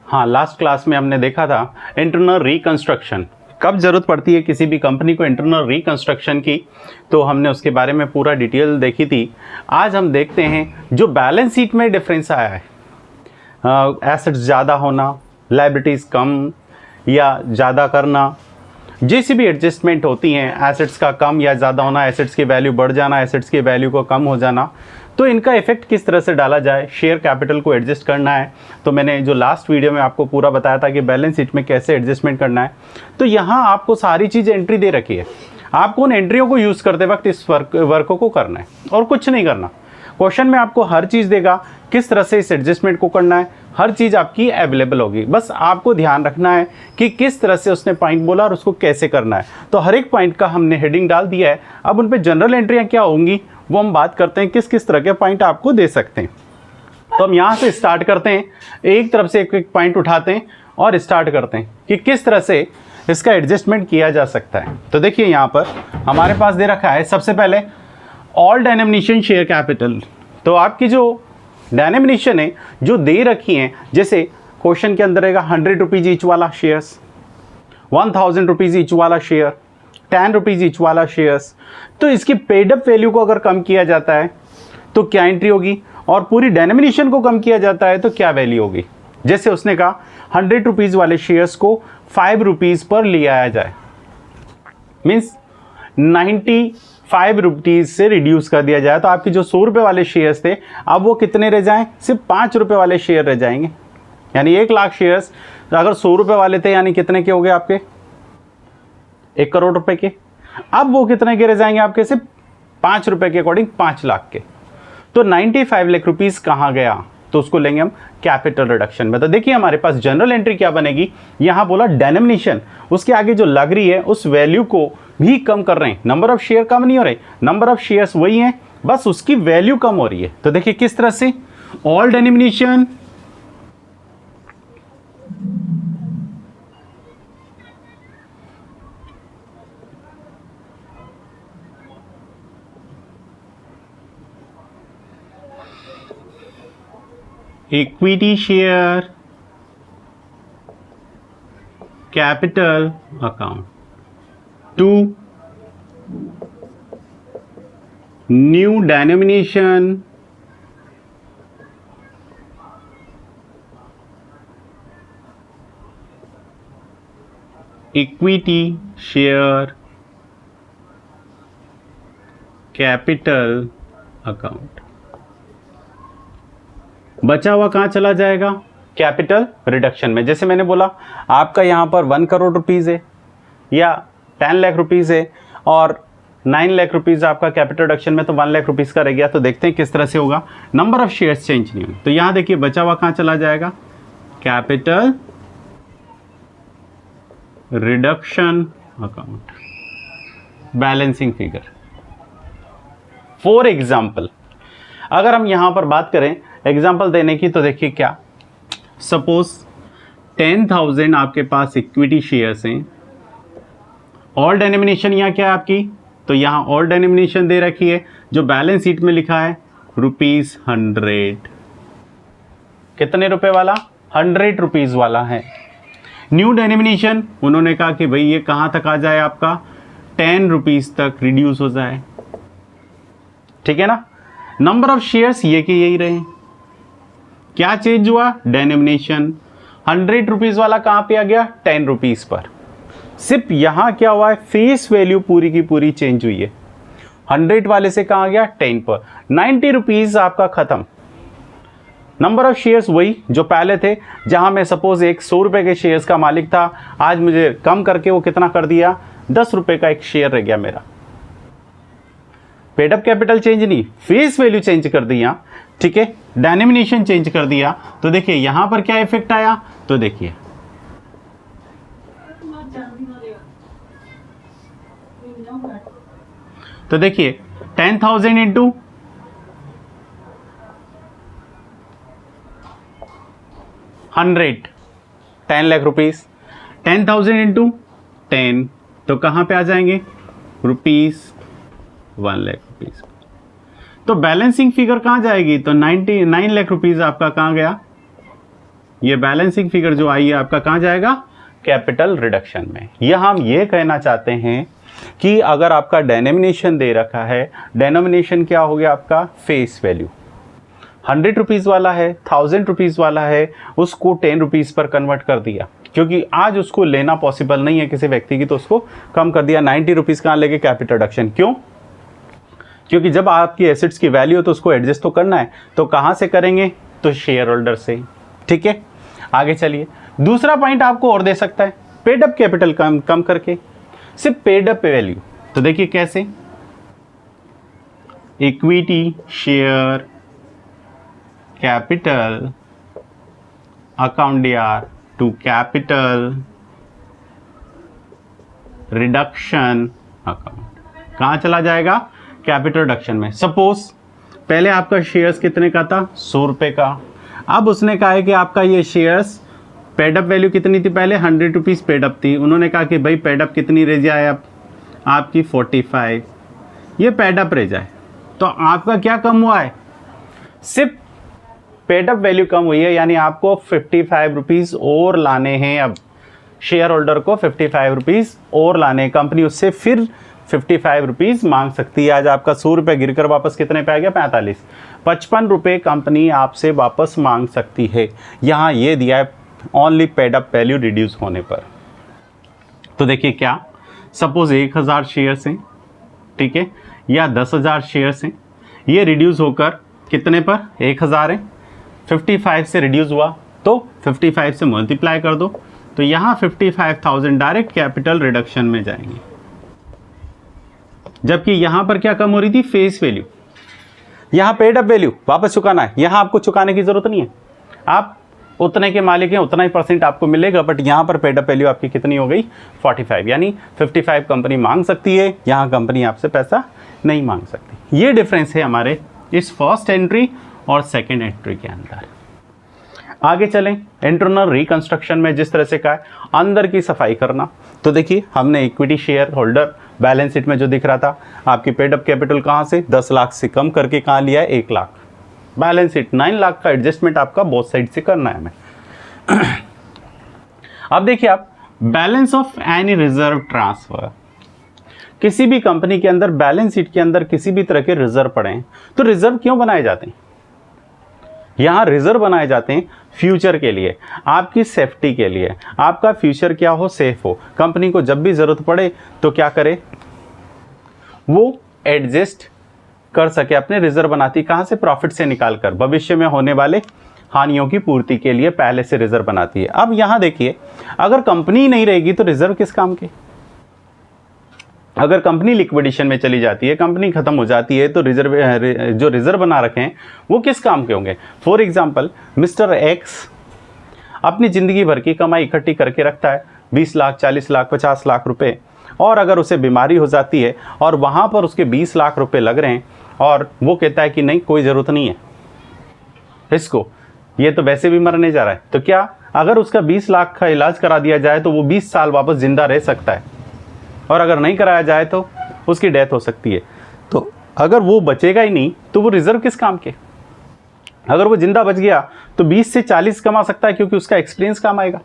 हाँ, last class में हमने देखा था इंटरनल रिकंस्ट्रक्शन, कब ज़रूरत पड़ती है किसी भी कंपनी को इंटरनल रिकंस्ट्रक्शन की, तो हमने उसके बारे में पूरा डिटेल देखी थी। आज हम देखते हैं जो बैलेंस शीट में डिफरेंस आया है, एसेट्स ज़्यादा होना, लायबिलिटीज़ कम या ज़्यादा करना, जैसी भी एडजस्टमेंट होती हैं, एसेट्स का कम या ज़्यादा होना, एसेट्स की वैल्यू बढ़ जाना, एसेट्स की वैल्यू को कम हो जाना, तो इनका इफेक्ट किस तरह से डाला जाए, शेयर कैपिटल को एडजस्ट करना है। तो मैंने जो लास्ट वीडियो में आपको पूरा बताया था कि बैलेंस शीट में कैसे एडजस्टमेंट करना है, तो यहाँ आपको सारी चीज़ एंट्री दे रखी है। आपको उन एंट्रियों को यूज़ करते वक्त इस वर्कों को करना है और कुछ नहीं करना। क्वेश्चन में आपको हर चीज़ देगा, किस तरह से इस एडजस्टमेंट को करना है, हर चीज़ आपकी अवेलेबल होगी। बस आपको ध्यान रखना है कि किस तरह से उसने पॉइंट बोला और उसको कैसे करना है। तो हर एक पॉइंट का हमने हेडिंग डाल दिया है। अब उन पे जनरल एंट्रियाँ क्या होंगी वो हम बात करते हैं, किस किस तरह के पॉइंट आपको दे सकते हैं। तो हम यहाँ से स्टार्ट करते हैं, एक तरफ से एक एक पॉइंट उठाते हैं और स्टार्ट करते हैं कि किस तरह से इसका एडजस्टमेंट किया जा सकता है। तो देखिए यहाँ पर हमारे पास दे रखा है, सबसे पहले ऑल डिनोमिनेशन शेयर कैपिटल। तो आपकी जो डिनोमिनेशन है जो दे रखी हैं, जैसे क्वेश्चन के अंदर रहेगा 100 रुपीज़ ईच वाला शेयर्स, 1000 रुपीज़ ईच वाला शेयर, 10 रुपीज़ ईच वाला शेयर्स। तो इसकी पेड अप वैल्यू को अगर कम किया जाता है तो क्या एंट्री होगी, और पूरी डिनोमिनेशन को कम किया जाता है तो क्या वैल्यू होगी। जैसे उसने कहा 100 रुपीज़ वाले शेयर्स को 5 रुपीज़ पर ले आया जाए, मीन्स 95 रुपीज़ से रिड्यूस कर दिया जाए, तो आपके जो 100 रुपये वाले शेयर्स थे अब वो कितने रह जाएं, सिर्फ 5 रुपये वाले शेयर रह जाएंगे। यानी 1 लाख शेयर्स अगर 100 रुपये वाले थे, यानी कितने के हो गए आपके, 1 करोड़ रुपए के। अब वो कितने के रह जाएंगे आपके, सिर्फ 5 रुपये के अकॉर्डिंग 5 लाख के। तो 95 लाख रुपीज़ कहाँ गया, तो उसको लेंगे हम कैपिटल रिडक्शन में। तो देखिए हमारे पास जनरल एंट्री क्या बनेगी, यहाँ बोला डिनोमिनेशन, उसके आगे जो लग रही है उस वैल्यू को भी कम कर रहे हैं। नंबर ऑफ शेयर कम नहीं हो रहे, नंबर ऑफ शेयर्स वही हैं, बस उसकी वैल्यू कम हो रही है। तो देखिए किस तरह से, all denomination equity share capital account to new denomination equity share capital account. बचा हुआ कहाँ चला जाएगा, कैपिटल रिडक्शन में। जैसे मैंने बोला आपका यहाँ पर 1 करोड़ रुपीज़ है या 10 लाख रुपीज़ है और 9 लाख रुपीज़ आपका कैपिटल रिडक्शन में, तो 1 लाख रुपीज़ का रह गया। तो देखते हैं किस तरह से होगा, नंबर ऑफ शेयर्स चेंज नहीं हुए। तो यहाँ देखिए बचा हुआ कहाँ चला जाएगा, capital reduction account, balancing figure. For example अगर हम यहाँ पर बात करें एग्जाम्पल देने की, तो देखिए क्या, सपोज 10,000 आपके पास इक्विटी शेयर्स हैं, ऑल डिनोमिनेशन यहाँ क्या है आपकी, तो यहाँ ऑल डिनोमिनेशन दे रखी है, जो बैलेंस शीट में लिखा है ₹100। कितने रुपए वाला, 100 रुपीज़ वाला है। न्यू डिनोमिनेशन उन्होंने कहा कि भाई ये कहाँ तक आ जाए आपका, 10 रुपीज़ तक रिड्यूस हो जाए, ठीक है ना। नंबर ऑफ शेयर्स ये कि यही रहे, क्या चेंज हुआ, डिनोमिनेशन 100 रुपीज़ वाला कहाँ पे आ गया, 10 रुपीज़ पर। सिर्फ यहाँ क्या हुआ है, फेस वैल्यू पूरी की पूरी चेंज हुई है, 100 वाले से कहाँ आ गया 10 पर, 90 रुपीज़ आपका खत्म। नंबर ऑफ शेयर्स वही जो पहले थे, जहाँ मैं सपोज एक 100 रुपये के शेयर्स का मालिक था, आज मुझे कम करके वो कितना कर दिया, 10 रुपये का एक शेयर रह गया मेरा। पेड अप कैपिटल चेंज नहीं, फेस वैल्यू चेंज कर दी यहाँ, ठीक है, डिनोमिनेशन चेंज कर दिया। तो देखिए यहाँ पर क्या इफेक्ट आया, तो देखिए तो देखिए 10,000 इंटू 100, 10 लाख रुपीज, 10,000 इंटू 10, तो कहाँ पे आ जाएंगे, ₹1 लाख रुपीज। तो बैलेंसिंग फिगर कहाँ जाएगी, तो 99 लाख रुपीज आपका कहाँ गया, ये बैलेंसिंग फिगर जो आई है आपका कहाँ जाएगा, कैपिटल रिडक्शन में। यह हम ये कहना चाहते हैं कि अगर आपका डेनोमिनेशन दे रखा है, डेनोमिनेशन क्या हो गया आपका, फेस वैल्यू 100 रुपीज़ वाला है, 1000 रुपीज़ वाला है, उसको 10 रुपीज़ पर कन्वर्ट कर दिया, क्योंकि आज उसको लेना पॉसिबल नहीं है किसी व्यक्ति की, तो उसको कम कर दिया। 90 रुपीज़ कहाँ लेके कैपिटल रिडक्शन, क्यों, क्योंकि जब आपकी एसेट्स की वैल्यू हो तो उसको एडजस्ट तो करना है, तो कहाँ से करेंगे, तो शेयर होल्डर से। ठीक है, आगे चलिए। दूसरा पॉइंट आपको और दे सकता है, पेड अप कैपिटल कम करके, सिर्फ पेड अप वैल्यू। तो देखिए कैसे, equity share capital account DR to capital reduction account, कहाँ चला जाएगा, कैपिटल रिडक्शन में। सपोज पहले आपका शेयर्स कितने का था, 100 रुपये का, अब उसने कहा है कि आपका ये शेयर्स पेडअप वैल्यू कितनी थी, पहले 100 रुपीज़ पेडअप थी, उन्होंने कहा कि भाई पेडअप कितनी रह जाए अब आपकी 45, ये पेडअप रह जाए, तो आपका क्या कम हुआ है, सिर्फ पेडअप वैल्यू कम हुई है, यानी आपको 55 रुपीज़ और लाने हैं। अब शेयर होल्डर को 55 रुपीज़ और लाने हैं, कंपनी उससे फिर 55 रुपीज़ मांग सकती है। आज आपका 100 रुपये गिरकर वापस कितने पे आ गया, 45, 55 रुपये कंपनी आपसे वापस मांग सकती है। यहाँ ये दिया है only paid up value reduce होने पर। तो देखिए क्या, सपोज 1000 शेयर्स हैं, ठीक है, या 10,000 शेयर्स हैं, ये रिड्यूस होकर कितने पर, 1000 है, 55 से रिड्यूस हुआ, तो 55 से मल्टीप्लाई कर दो, तो यहाँ 55,000 डायरेक्ट कैपिटल रिडक्शन में जाएंगे। जबकि यहाँ पर क्या कम हो रही थी, फेस वैल्यू, यहाँ पेड अप वैल्यू वापस चुकाना है, यहाँ आपको चुकाने की जरूरत नहीं है, आप उतने के मालिक हैं, उतना ही % आपको मिलेगा। बट यहाँ पर पेड अप वैल्यू आपकी कितनी हो गई, 45, यानी 55 कंपनी मांग सकती है, यहाँ कंपनी आपसे पैसा नहीं मांग सकती। ये डिफरेंस है हमारे इस फर्स्ट एंट्री और सेकेंड एंट्री के अंदर। आगे चलें, इंटरनल रिकंस्ट्रक्शन में जिस तरह से कहा है अंदर की सफाई करना, तो देखिए हमने equity share holder balance sheet में जो दिख रहा था, आपकी पेड अप कैपिटल कहाँ से 10 लाख से कम करके कहाँ लिया है, 1 लाख, बैलेंस शीट 9 लाख का एडजस्टमेंट आपका बोथ साइड से करना है हमें। अब देखिए आप, balance of any reserve transfer, किसी भी कंपनी के अंदर बैलेंस शीट के अंदर किसी भी तरह के रिजर्व पड़े हैं, तो रिजर्व क्यों बनाए जाते हैं, यहाँ रिजर्व बनाए जाते हैं फ्यूचर के लिए, आपकी सेफ्टी के लिए, आपका फ्यूचर क्या हो, सेफ हो, कंपनी को जब भी ज़रूरत पड़े तो क्या करे, वो एडजस्ट कर सके, अपने रिजर्व बनाती, कहाँ से, प्रॉफिट से निकाल कर, भविष्य में होने वाले हानियों की पूर्ति के लिए पहले से रिजर्व बनाती है। अब यहाँ देखिए, अगर कंपनी नहीं रहेगी तो रिजर्व किस काम के, अगर कंपनी लिक्विडेशन में चली जाती है, कंपनी खत्म हो जाती है, तो जो रिजर्व बना रखे हैं वो किस काम के होंगे। फॉर एग्जांपल, मिस्टर एक्स अपनी ज़िंदगी भर की कमाई इकट्ठी करके रखता है, 20 लाख, 40 लाख, 50 लाख रुपए, और अगर उसे बीमारी हो जाती है और वहाँ पर उसके 20 लाख रुपए लग रहे हैं और वो कहता है कि नहीं कोई ज़रूरत नहीं है इसको, ये तो वैसे भी मरने जा रहा है, तो क्या अगर उसका 20 लाख का इलाज करा दिया जाए तो वो 20 साल वापस ज़िंदा रह सकता है, और अगर नहीं कराया जाए तो उसकी डेथ हो सकती है। तो अगर वो बचेगा ही नहीं तो वो रिजर्व किस काम के, अगर वो जिंदा बच गया तो 20 से 40 कमा सकता है, क्योंकि उसका एक्सपीरियंस काम आएगा,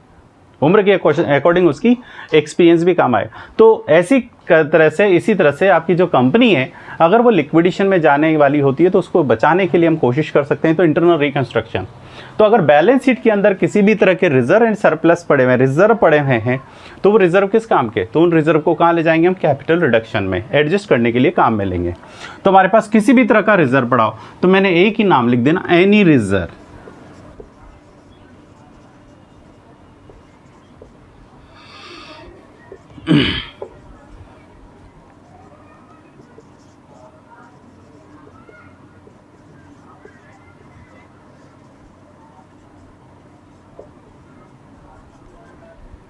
उम्र के अकॉर्डिंग उसकी एक्सपीरियंस भी काम आएगा। तो ऐसी तरह से, इसी तरह से आपकी जो कंपनी है, अगर वो लिक्विडेशन में जाने वाली होती है तो उसको बचाने के लिए हम कोशिश कर सकते हैं, तो इंटरनल रिकंस्ट्रक्शन। तो अगर बैलेंस शीट के अंदर किसी भी तरह के रिजर्व एंड सरप्लस पड़े हुए, रिजर्व पड़े हुए हैं, तो वो रिजर्व किस काम के, तो उन रिजर्व को कहाँ ले जाएंगे हम, कैपिटल रिडक्शन में एडजस्ट करने के लिए काम में लेंगे। तो हमारे पास किसी भी तरह का रिजर्व पड़ा हो तो मैंने एक ही नाम लिख देना, एनी रिजर्व।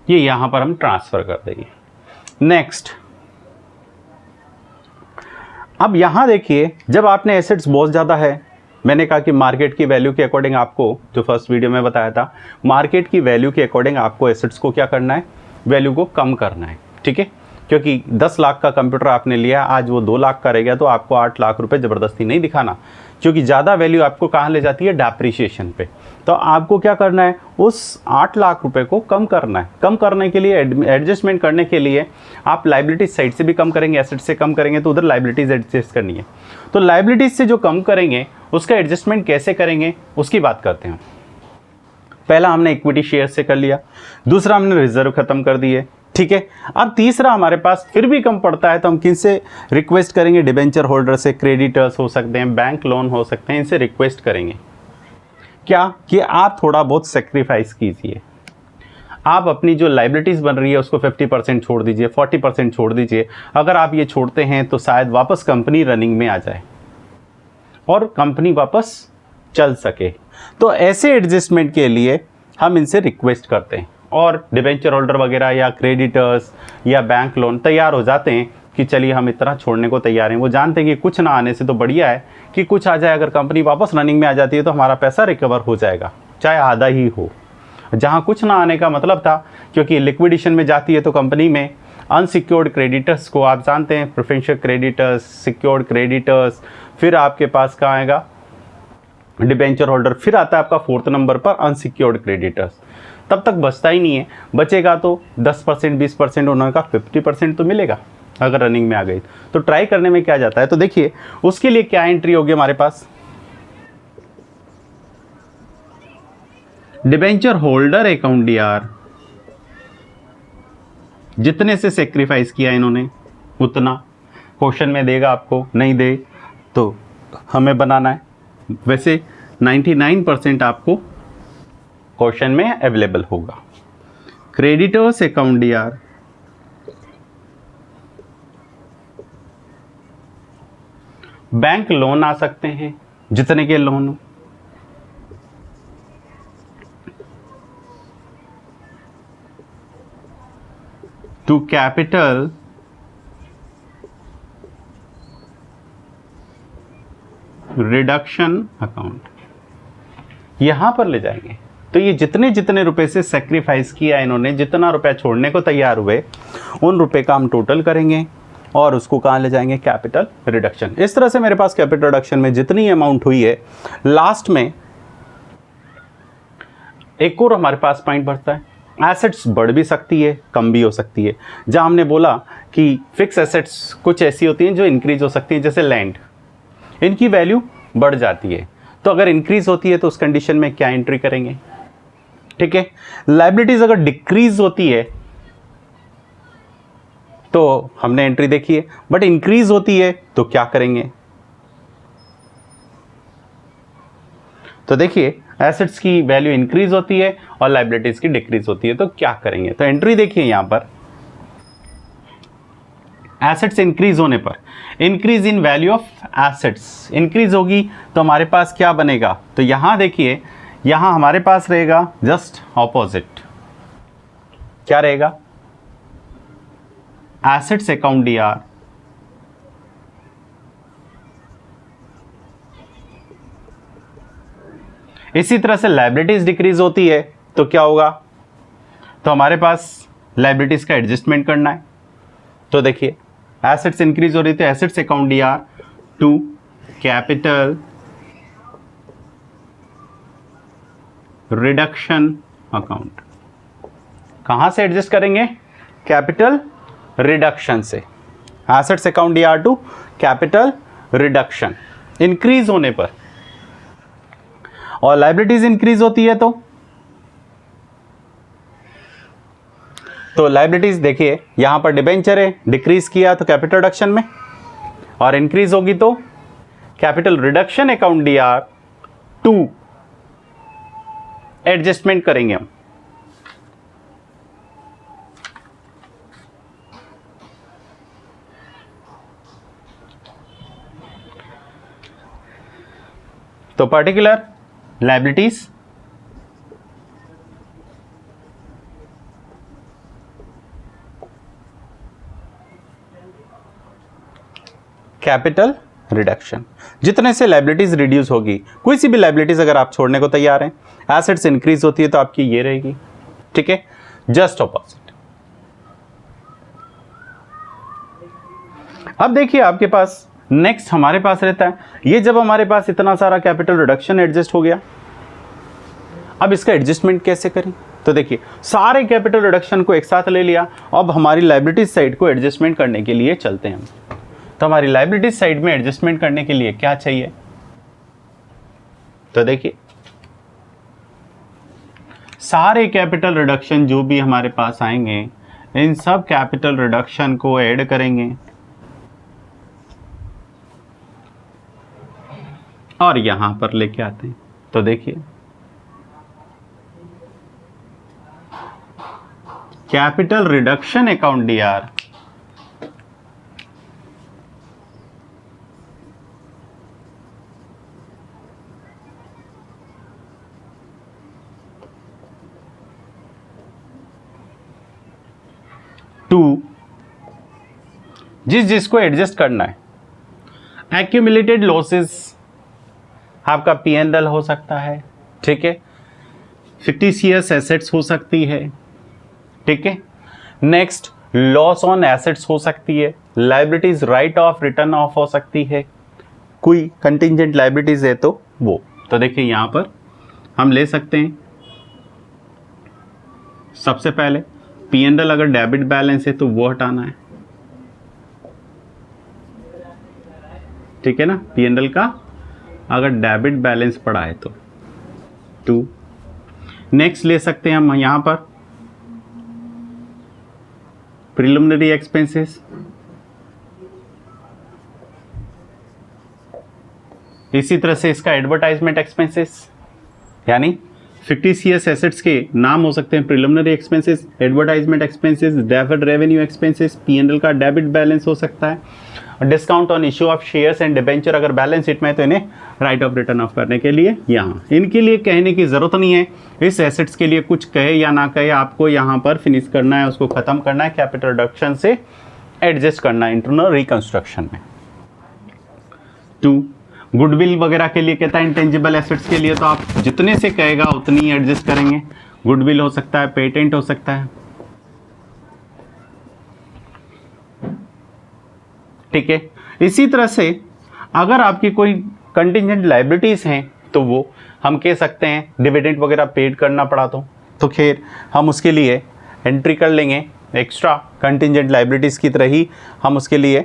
ये यहां पर हम ट्रांसफर कर देंगे। नेक्स्ट, अब यहां देखिए, जब आपने एसेट्स बहुत ज़्यादा है, मैंने कहा कि मार्केट की वैल्यू के अकॉर्डिंग आपको, जो फर्स्ट वीडियो में बताया था, मार्केट की वैल्यू के अकॉर्डिंग आपको एसेट्स को क्या करना है, वैल्यू को कम करना है, ठीक है। क्योंकि 10 लाख का कंप्यूटर आपने लिया, आज वो 2 लाख का रह गया, तो आपको 8 लाख रुपए ज़बरदस्ती नहीं दिखाना, क्योंकि ज़्यादा वैल्यू आपको कहाँ ले जाती है, डेप्रिसिएशन पे। तो आपको क्या करना है, उस 8 लाख रुपए को कम करना है। कम करने के लिए, एडजस्टमेंट करने के लिए आप लाइबिलिटीज साइड से भी कम करेंगे, एसेट से कम करेंगे, तो उधर लाइबिलिटीज एडजस्ट करनी है। तो लाइबिलिटीज से जो कम करेंगे उसका एडजस्टमेंट कैसे करेंगे उसकी बात करते हैं। पहला हमने इक्विटी शेयर से कर लिया, दूसरा हमने रिजर्व खत्म कर दिए, ठीक है। अब तीसरा हमारे पास फिर भी कम पड़ता है, तो हम किन से रिक्वेस्ट करेंगे, डिबेंचर होल्डर से, क्रेडिटर्स हो सकते हैं, बैंक लोन हो सकते हैं, इनसे रिक्वेस्ट करेंगे क्या कि आप थोड़ा बहुत सेक्रीफाइस कीजिए, आप अपनी जो लाइबिलिटीज़ बन रही है उसको 50% छोड़ दीजिए, 40% छोड़ दीजिए। अगर आप ये छोड़ते हैं तो शायद वापस कंपनी रनिंग में आ जाए और कंपनी वापस चल सके। तो ऐसे एडजस्टमेंट के लिए हम इनसे रिक्वेस्ट करते हैं, और डिबेंचर होल्डर वगैरह या क्रेडिटर्स या बैंक लोन तैयार हो जाते हैं कि चलिए हम इतना छोड़ने को तैयार हैं। वो जानते हैं कि कुछ ना आने से तो बढ़िया है कि कुछ आ जाए, अगर कंपनी वापस रनिंग में आ जाती है तो हमारा पैसा रिकवर हो जाएगा, चाहे आधा ही हो। जहाँ कुछ ना आने का मतलब था, क्योंकि लिक्विडेशन में जाती है तो कंपनी में अनसिक्योर्ड क्रेडिटर्स को आप जानते हैं, प्रेफरेंशियल क्रेडिटर्स, सिक्योर्ड क्रेडिटर्स, फिर आपके पास कहाँ आएगा, डिबेंचर होल्डर, फिर आता है आपका 4th नंबर पर अनसिक्योर्ड क्रेडिटर्स। तब तक बचता ही नहीं है, बचेगा तो 10%, 20%, उनका 50% तो मिलेगा अगर रनिंग में आ गई। तो ट्राई करने में क्या जाता है, तो देखिए उसके लिए क्या एंट्री होगी हमारे पास, डिबेंचर होल्डर अकाउंट डीआर, जितने से सेक्रीफाइस किया इन्होंने उतना क्वेश्चन में देगा आपको, नहीं दे तो हमें बनाना है। वैसे 99% आपको क्वेश्चन में अवेलेबल होगा। Creditors account DR, bank loan आ सकते हैं, जितने के लोन हो, टू कैपिटल रिडक्शन अकाउंट, यहां पर ले जाएंगे। तो ये जितने जितने रुपए से सेक्रीफाइस किया इन्होंने, जितना रुपया छोड़ने को तैयार हुए, उन रुपए का हम टोटल करेंगे और उसको कहाँ ले जाएंगे, कैपिटल रिडक्शन। इस तरह से मेरे पास कैपिटल रिडक्शन में जितनी अमाउंट हुई है, लास्ट में एक और हमारे पास पॉइंट बढ़ता है, एसेट्स बढ़ भी सकती है, कम भी हो सकती है। जहाँ हमने बोला कि फिक्स एसेट्स कुछ ऐसी होती हैं जो इंक्रीज हो सकती हैं, जैसे लैंड, इनकी वैल्यू बढ़ जाती है। तो अगर इंक्रीज होती है तो उस कंडीशन में क्या एंट्री करेंगे, ठीक है। लायबिलिटीज अगर डिक्रीज होती है तो हमने एंट्री देखी है, बट इंक्रीज होती है तो क्या करेंगे। तो देखिए एसेट्स की वैल्यू इंक्रीज होती है और लायबिलिटीज की डिक्रीज होती है, तो क्या करेंगे। तो एंट्री देखिए यहां पर, एसेट्स इंक्रीज होने पर, increase in value of assets increase होगी तो हमारे पास क्या बनेगा, तो यहां देखिए, यहां हमारे पास रहेगा जस्ट ऑपोजिट, क्या रहेगा, एसेट्स अकाउंट डीआर, इसी तरह से लायबिलिटीज डिक्रीज होती है तो क्या होगा, तो हमारे पास लायबिलिटीज का एडजस्टमेंट करना है। तो देखिए एसेट्स इंक्रीज हो रही थी, assets account DR to capital reduction account, कहां से एडजस्ट करेंगे, कैपिटल रिडक्शन से, assets account DR to capital reduction, increase होने पर। और लायबिलिटीज इंक्रीज होती है तो लायबिलिटीज देखिए यहां पर डिबेंचर है, डिक्रीज किया तो कैपिटल रिडक्शन में, और इंक्रीज होगी तो capital reduction account DR to adjustment करेंगे हम। तो पर्टिकुलर लायबिलिटीज, कैपिटल रिडक्शन, जितने से लायबिलिटीज रिड्यूस होगी, कोई सी भी लायबिलिटीज अगर आप छोड़ने को तैयार हैं, एसेट्स इंक्रीज होती है तो आपकी ये रहेगी, ठीक है, जस्ट ऑपोजिट। अब देखिए आपके पास नेक्स्ट हमारे पास रहता है, ये जब हमारे पास इतना सारा कैपिटल रिडक्शन एडजस्ट हो गया, अब इसका एडजस्टमेंट कैसे करें? तो देखिए सारे कैपिटल रिडक्शन को एक साथ ले लिया, अब हमारी लायबिलिटीज साइड को एडजस्टमेंट करने के लिए चलते हैं। तो हमारी लायबिलिटीज साइड में एडजस्टमेंट करने के लिए क्या चाहिए? तो देखिए सारे कैपिटल रिडक्शन जो भी हमारे पास आएंगे, इन सब कैपिटल रिडक्शन को ऐड करेंगे और यहां पर लेके आते हैं। तो देखिए capital reduction account DR to जिसको एडजस्ट करना है, एक्यूमुलेटेड लॉसेस आपका P&L हो सकता है, ठीक है, फिक्टिशियस एसेट्स हो सकती है, ठीक है, नेक्स्ट लॉस ऑन एसेट्स हो सकती है, liabilities right of return of हो सकती है, कोई कंटिंजेंट लायबिलिटीज है तो वो। तो देखिए यहां पर हम ले सकते हैं, सबसे पहले P&L अगर डेबिट बैलेंस है तो वो हटाना है, ठीक है ना, P&L का अगर डेबिट बैलेंस पड़ा है तो 2। नेक्स्ट ले सकते हैं हम यहां पर प्रिलिमिनरी एक्सपेंसेस, इसी तरह से इसका एडवर्टाइजमेंट एक्सपेंसेस, यानी फिक्टिशियस एसेट्स के नाम हो सकते हैं preliminary expenses, advertisement expenses, deferred revenue expenses, P&L का डेबिट बैलेंस हो सकता है, और discount on issue of shares and debenture अगर बैलेंस शीट में है तो इन्हें राइट ऑफ रिटर्न ऑफ करने के लिए यहाँ, इनके लिए कहने की ज़रूरत नहीं है, इस एसेट्स के लिए कुछ कहे या ना कहे आपको यहाँ पर फिनिश करना है, उसको ख़त्म करना है, कैपिटल रिडक्शन से एडजस्ट करना है इंटरनल रिकंस्ट्रक्शन में। 2 गुडविल वगैरह के लिए कहता है, इंटेंजिबल एसेट्स के लिए तो आप जितने से कहेगा उतनी ही एडजस्ट करेंगे, गुडविल हो सकता है, पेटेंट हो सकता है, ठीक है। इसी तरह से अगर आपकी कोई कंटिजेंट लायबिलिटीज हैं तो वो हम कह सकते हैं डिविडेंड वगैरह पेड करना पड़ा तो खैर हम उसके लिए एंट्री कर लेंगे, एक्स्ट्रा कंटिजेंट लायबिलिटीज की तरह ही हम उसके लिए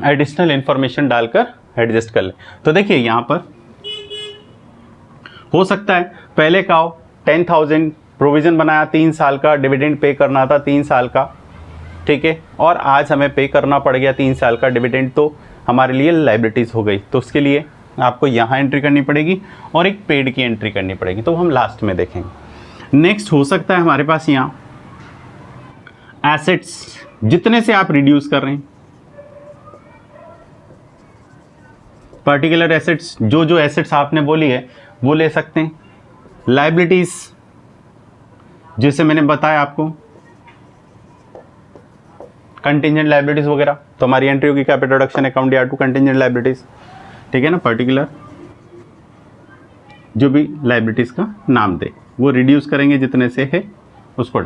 एडिशनल इंफॉर्मेशन डालकर एडजस्ट कर लें। तो देखिए यहाँ पर हो सकता है पहले का 10,000 प्रोविजन बनाया, 3 साल का डिविडेंड पे करना था, 3 साल का, ठीक है, और आज हमें पे करना पड़ गया 3 साल का डिविडेंड, तो हमारे लिए लायबिलिटीज़ हो गई, तो उसके लिए आपको यहाँ एंट्री करनी पड़ेगी और एक पेड की एंट्री करनी पड़ेगी, तो हम लास्ट में देखेंगे। नेक्स्ट हो सकता है हमारे पास यहाँ एसेट्स जितने से आप रिड्यूस कर रहे हैं, पर्टिकुलर एसेट्स जो एसेट्स आपने बोली है वो ले सकते हैं, लायबिलिटीज जैसे मैंने बताया आपको कंटिजेंट लायबिलिटीज वगैरह, तो हमारी एंट्री होगी capital reduction account DR to contingent liabilities, ठीक है ना, पर्टिकुलर जो भी लायबिलिटीज का नाम दे वो रिड्यूस करेंगे जितने से है उसको,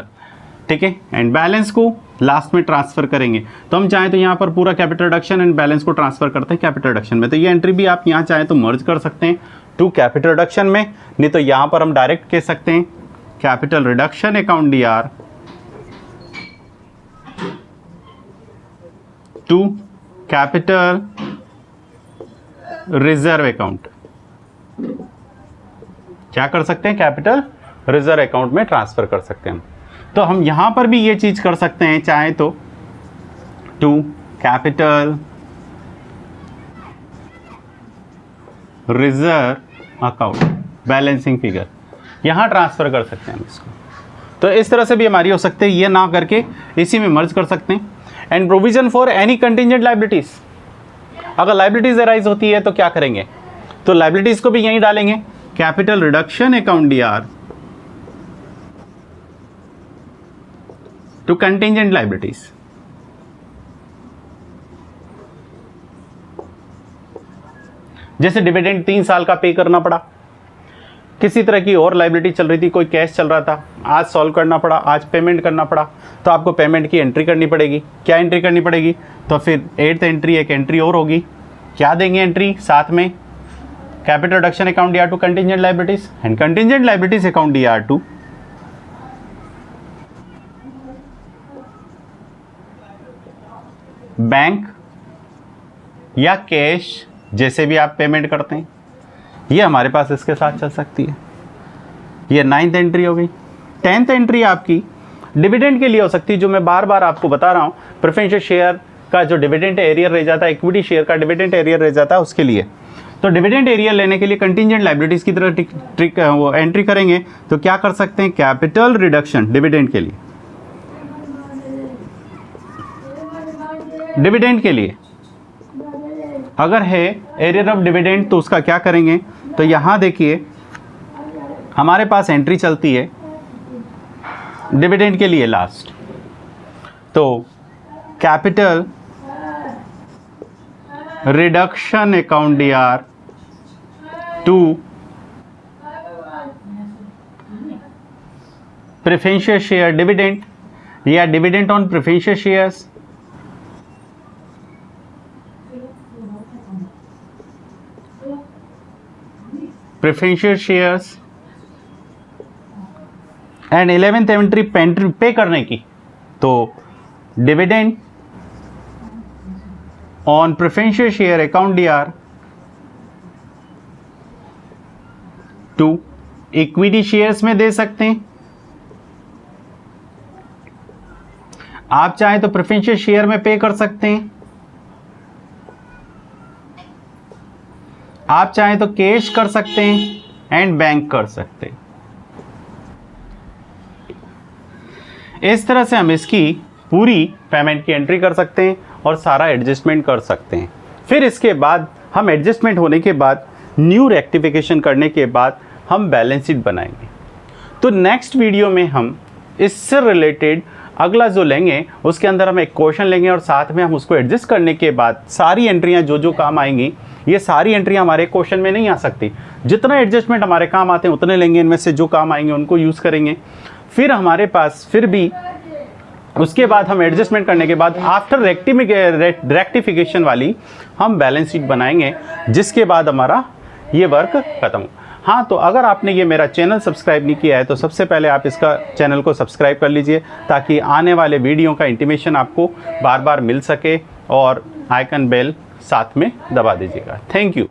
ठीक है, एंड बैलेंस को लास्ट में ट्रांसफर करेंगे। तो हम चाहें तो यहाँ पर पूरा कैपिटल रिडक्शन एंड बैलेंस को ट्रांसफर करते हैं कैपिटल रिडक्शन में, तो ये एंट्री भी आप यहाँ चाहें तो मर्ज कर सकते हैं टू कैपिटल रिडक्शन में, नहीं तो यहाँ पर हम डायरेक्ट कह सकते हैं capital reduction account DR to capital reserve account, क्या कर सकते हैं, कैपिटल रिजर्व अकाउंट में ट्रांसफर कर सकते हैं। तो हम यहां पर भी ये चीज कर सकते हैं चाहे तो to capital reserve account balancing figure यहां ट्रांसफर कर सकते हैं हम इसको। तो इस तरह से भी हमारी हो सकती है, ये ना करके इसी में मर्ज कर सकते हैं। And provision for any contingent liabilities, अगर लायबिलिटीज अराइज होती है तो क्या करेंगे, तो लायबिलिटीज को भी यहीं डालेंगे capital reduction account DR to contingent liabilities. जैसे डिविडेंड 3 साल का पे करना पड़ा, किसी तरह की और लाइबिलिटी चल रही थी, कोई कैश चल रहा था, आज सॉल्व करना पड़ा, आज पेमेंट करना पड़ा, तो आपको पेमेंट की एंट्री करनी पड़ेगी। क्या एंट्री करनी पड़ेगी? तो फिर 8th एंट्री एक एंट्री और होगी। क्या देंगे एंट्री साथ में? Capital reduction account DR to contingent liabilities and contingent liabilities account DR to bank या कैश, जैसे भी आप पेमेंट करते हैं, ये हमारे पास इसके साथ चल सकती है। ये 9th एंट्री हो गई। 10th एंट्री आपकी डिविडेंड के लिए हो सकती है, जो मैं बार बार आपको बता रहा हूँ, प्रेफरेंशियल शेयर का जो डिविडेंड एरियर रह जाता है, इक्विटी शेयर का डिविडेंड एरियर रह जाता है, उसके लिए। तो डिविडेंड एरियर लेने के लिए कंटिजेंट लाइबिलिटीज की तरह वो एंट्री करेंगे, तो क्या कर सकते हैं? कैपिटल रिडक्शन डिविडेंड के लिए, डिविडेंड के लिए अगर है एरियर ऑफ डिविडेंड, तो उसका क्या करेंगे? तो यहां देखिए हमारे पास एंट्री चलती है डिविडेंड के लिए लास्ट, तो capital reduction account DR to preferential share dividend या dividend on preferential shares, preferential shares and 11th entry पे करने की, तो dividend on preferential share account DR to equity shares में दे सकते हैं। आप चाहें तो प्रेफरेंशियल शेयर में पे कर सकते हैं, आप चाहें तो कैश कर सकते हैं एंड बैंक कर सकते हैं। इस तरह से हम इसकी पूरी पेमेंट की एंट्री कर सकते हैं और सारा एडजस्टमेंट कर सकते हैं। फिर इसके बाद हम एडजस्टमेंट होने के बाद, न्यू रेक्टिफिकेशन करने के बाद हम बैलेंस शीट बनाएंगे। तो नेक्स्ट वीडियो में हम इससे रिलेटेड अगला जो लेंगे, उसके अंदर हम एक क्वेश्चन लेंगे और साथ में हम उसको एडजस्ट करने के बाद सारी एंट्रियां जो जो काम आएंगी, ये सारी एंट्रियां हमारे क्वेश्चन में नहीं आ सकती। जितना एडजस्टमेंट हमारे काम आते हैं उतने लेंगे, इनमें से जो काम आएंगे उनको यूज़ करेंगे। फिर हमारे पास फिर भी उसके बाद हम एडजस्टमेंट करने के बाद आफ्टर रेक्टिफिकेशन वाली हम बैलेंस शीट बनाएंगे, जिसके बाद हमारा ये वर्क खत्म हो। हाँ, तो अगर आपने ये मेरा चैनल सब्सक्राइब नहीं किया है तो सबसे पहले आप इसका चैनल को सब्सक्राइब कर लीजिए, ताकि आने वाले वीडियो का इंटीमेशन आपको बार बार मिल सके, और आइकन बेल साथ में दबा दीजिएगा। Thank you.